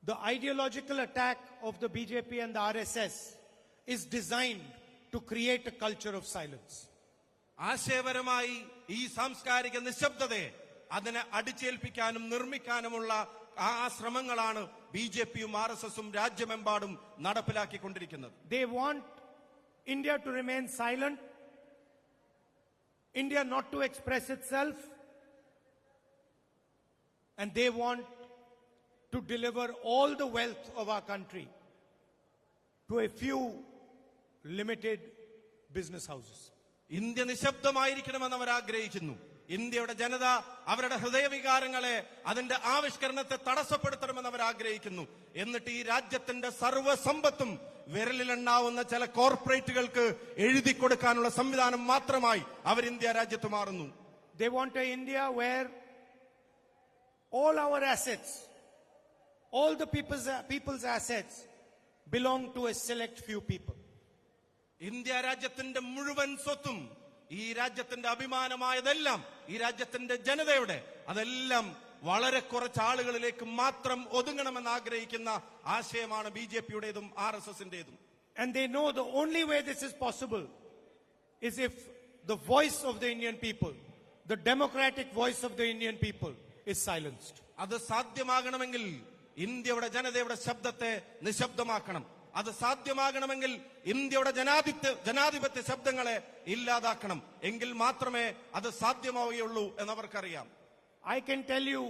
The ideological attack of the BJP and the RSS is designed to create a culture of silence. ആശയപരമായി ഈ സാംസ്കാരിക നിശബ്ദതയെ അതിനെ അടിച്ചേൽപ്പിക്കാനും നിർമ്മിക്കാനുമുള്ള ആ ശ്രമങ്ങളാണ് ബിജെപിയും ആർഎസ്എസും രാജ്യമെമ്പാടും നടപ്പിലാക്കിക്കൊണ്ടിരിക്കുന്നത്. They want India to remain silent, India not to express itself, and they want to deliver all the wealth of our country to a few limited business houses. India നിശബ്ദമായിരിക്കണമെന്ന് അവർ ആഗ്രഹിക്കുന്നു. ഇന്ത്യയുടെ ജനത അവരുടെ ഹൃദയവികാരങ്ങളെ അതിന്റെ ആവിഷ്കരണത്തെ തടസ്സപ്പെടുത്തണമെന്ന് അവർ ആഗ്രഹിക്കുന്നു. എന്നിട്ട് ഈ രാജ്യത്തിന്റെ സർവ്വസമ്പത്തും വിരലിലെണ്ണാവുന്ന ചില കോർപ്പറേറ്റുകൾക്ക് എഴുതി കൊടുക്കാനുള്ള സംവിധാനം മാത്രമായി അവർ ഇന്ത്യ രാജ്യത്ത് മാറുന്നു. They want an India where all our assets, all the people's assets belong to a select few people. India രാജ്യത്തിന്റെ മുഴുവൻ സ്വത്തും ഈ രാജ്യത്തിന്റെ അഭിമാനമായതെല്ലാം ഈ രാജ്യത്തിന്റെ ജനതയുടെ അതെല്ലാം വളരെ കുറച്ച് ആളുകളിലേക്ക് മാത്രം ഒതുങ്ങണമെന്ന് ആഗ്രഹിക്കുന്ന ആശയമാണ് ബിജെപിയുടേതും ആർഎസ്എസിന്റേതും. And they know the only way this is possible is if the voice of the Indian people, the democratic voice of the Indian people, is silenced. അത് സാധ്യമാകണമെങ്കിൽ ഇന്ത്യയുടെ ജനതയുടെ ശബ്ദത്തെ നിശബ്ദമാക്കണം. അത് സാധ്യമാകണമെങ്കിൽ ഇന്ത്യയുടെ ജനാധിപത്യ ശബ്ദങ്ങളെ ഇല്ലാതാക്കണം. എങ്കിൽ മാത്രമേ അത് സാധ്യമാവുകയുള്ളൂ എന്നവർക്കറിയാം. I can tell you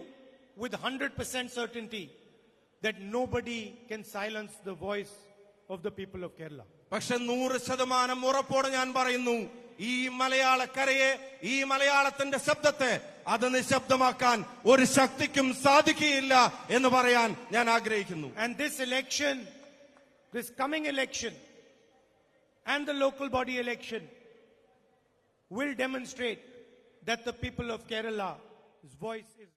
with 100% certainty that nobody can silence the voice of the people of Kerala. പക്ഷെ 100% ഉറപ്പോടെ ഞാൻ പറയുന്നു, ഈ മലയാളക്കരയെ, ഈ മലയാളത്തിന്റെ ശബ്ദത്തെ അത് നിശബ്ദമാക്കാൻ ഒരു ശക്തിക്കും സാധിക്കുകയില്ല എന്ന് പറയാൻ ഞാൻ ആഗ്രഹിക്കുന്നു. And this coming election and the local body election will demonstrate that the people of Kerala's voice is